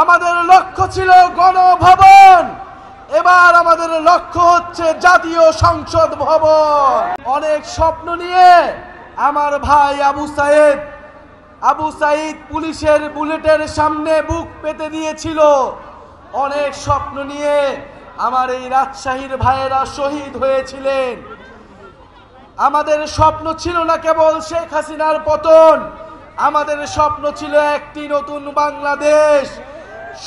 আমাদের লক্ষ্য ছিল গণভবন, এবার আমাদের লক্ষ্য হচ্ছে জাতীয় সংসদ ভবন। অনেক স্বপ্ন নিয়ে আমার ভাই আবু সাইদ পুলিশের বুলেটের সামনে বুক পেতে দিয়েছিল। অনেক স্বপ্ন নিয়ে আমার এই রাজশাহীর ভাইয়েরা শহীদ হয়েছিলেন। আমাদের স্বপ্ন ছিল না কেবল শেখ হাসিনার পতন, আমাদের স্বপ্ন ছিল একটি নতুন বাংলাদেশ,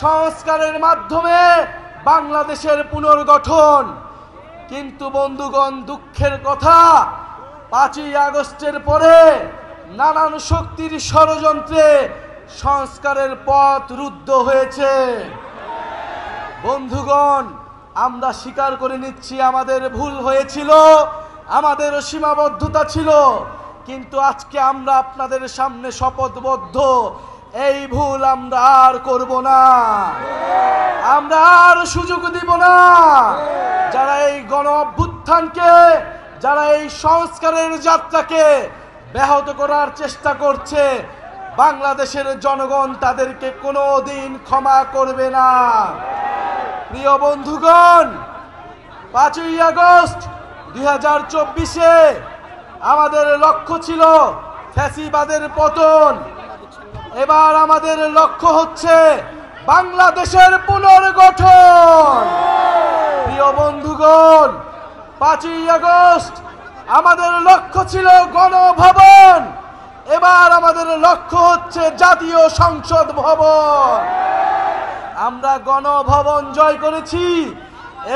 সংস্কারের মাধ্যমে বাংলাদেশের পুনর্গঠন। কিন্তু বন্ধুগণ, দুঃখের কথা, 5ই আগস্টের পরে নানান শক্তির ষড়যন্ত্রে সংস্কারের পথ রুদ্ধ হয়েছে। বন্ধুগণ, আমরা স্বীকার করে নিচ্ছি আমাদের ভুল হয়েছিল, আমাদের সীমাবদ্ধতা ছিল, কিন্তু আজকে আমরা আপনাদের সামনে শপথবদ্ধ, এই ভুল আমরা আর করব না, আমরা আর সুযোগ দিব না। যারা এই গণ অভ্যুত্থানকে, যারা এই সংস্কারের যাত্রাকে ব্যাহত করার চেষ্টা করছে, বাংলাদেশের জনগণ তাদেরকে কোনোদিন ক্ষমা করবে না। প্রিয় বন্ধুগণ, 5ই আগস্ট 2024-এ আমাদের লক্ষ্য ছিল ফ্যাসিবাদের পতন, এবার আমাদের লক্ষ্য হচ্ছে বাংলাদেশের পুনর্গঠন। প্রিয় বন্ধুগণ, 5ই আগস্ট আমাদের লক্ষ্য ছিল গণভবন, এবার আমাদের লক্ষ্য হচ্ছে জাতীয় সংসদ ভবন। আমরা গণভবন জয় করেছি,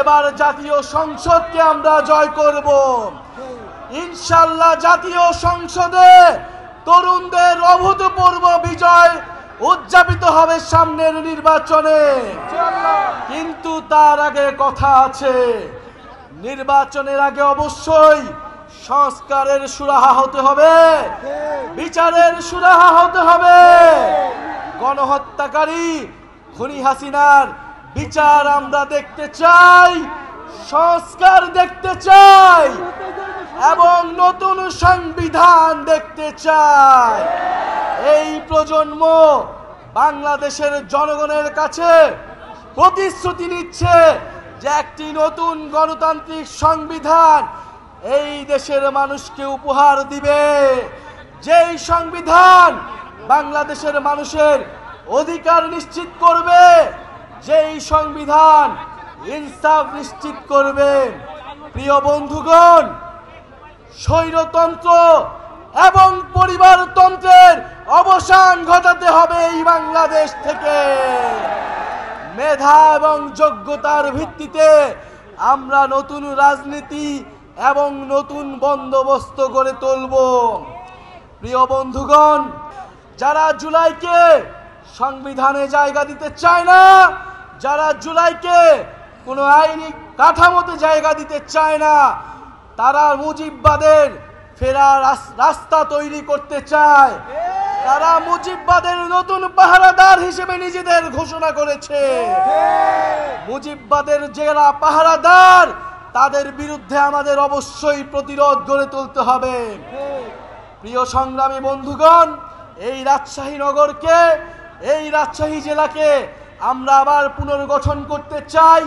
এবার জাতীয় সংসদকে আমরা জয় করব। ইনশাআল্লাহ জাতীয় সংসদে তরুণদের অভূতপূর্ব বিজয় উদযাপিত হবে সামনের নির্বাচনে। কিন্তু তার আগে কথা আছে, নির্বাচনের আগে অবশ্যই সংস্কারের সুরাহা হতে হবে, বিচারের সুরাহা হতে হবে। গণহত্যাকারী খুনি হাসিনার বিচার আমরা দেখতে চাই, সংস্কার দেখতে চাই এবং নতুন সংবিধান দেখতে চাই। এই প্রজন্ম বাংলাদেশের জনগণের কাছে প্রতিশ্রুতি নিচ্ছে যে একটি নতুন গণতান্ত্রিক সংবিধান এই দেশের মানুষকে উপহার দিবে, যেই সংবিধান বাংলাদেশের মানুষের অধিকার নিশ্চিত করবে, যেই সংবিধান ইনসাফ নিশ্চিত করবে। প্রিয় বন্ধুগণ, স্বৈরতন্ত্র এবং পরিবারতন্ত্রের অবসান ঘটাতে হবে এই বাংলাদেশ থেকে। মেধা এবং যোগ্যতার ভিত্তিতে আমরা নতুন রাজনীতি এবং নতুন বন্দোবস্ত গড়ে তুলব। প্রিয় বন্ধুগণ, যারা জুলাইকে সংবিধানে জায়গা দিতে চায় না, যারা জুলাইকে কোনো আইনি কাঠামোতে জায়গা দিতে চায় না, তারা মুজিববাদের ফেরার রাস্তা তৈরি করতে চায়। তারা মুজিববাদের নতুন পাহারাদার হিসেবে নিজেদের ঘোষণা করেছে। মুজিববাদের যারা পাহারাদার, তাদের বিরুদ্ধে আমাদের অবশ্যই প্রতিরোধ গড়ে তুলতে হবে। প্রিয় সংগ্রামী বন্ধুগণ, এই রাজশাহী নগরকে, এই রাজশাহী জেলাকে আমরা আবার পুনর্গঠন করতে চাই।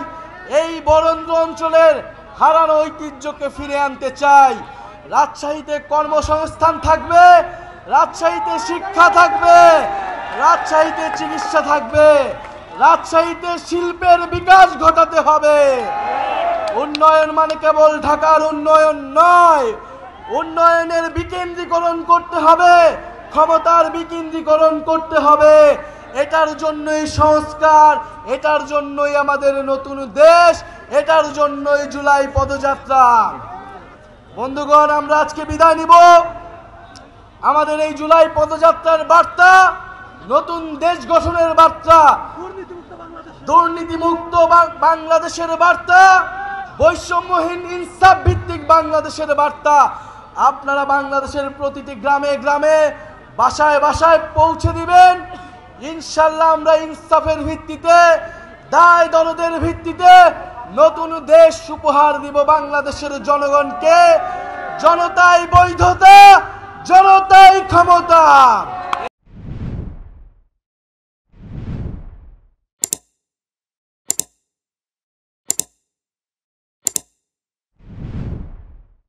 এই বরেন্দ্র অঞ্চলের হারানো ঐতিহ্যকে ফিরে আনতে চাই। রাজশাহীতে কর্মসংস্থান থাকবে, রাজশাহীতে শিক্ষা থাকবে, রাজশাহীতে চিকিৎসা থাকবে, রাজশাহীতে শিল্পের বিকাশ ঘটাতে হবে। উন্নয়ন মানে কেবল ঢাকার উন্নয়ন নয়, উন্নয়নের বিকেন্দ্রীকরণ করতে হবে, ক্ষমতার বিকেন্দ্রীকরণ করতে হবে। এটার জন্যই সংস্কার, এটার জন্যই আমাদের নতুন দেশ, এটার জন্যই জুলাই পদযাত্রা। বন্ধুগণ, আমরা আজকে বিদায় নিব। আমাদের এই জুলাই পদযাত্রার বার্তা নতুন দেশ গঠনের বার্তা, দুর্নীতিমুক্ত বাংলাদেশের বার্তা, বৈষম্যহীন ইনসাফ ভিত্তিক বাংলাদেশের বার্তা আপনারা বাংলাদেশের প্রতিটি গ্রামে গ্রামে, বাসায় বাসায় পৌঁছে দিবেন। ইনশাআল্লাহ আমরা ইনসাফের ভিত্তিতে, দায় দরদের ভিত্তিতে নতুন দেশ উপহার দিব বাংলাদেশের জনগণকে। জনতাই বৈধতা, জনতাই ক্ষমতা।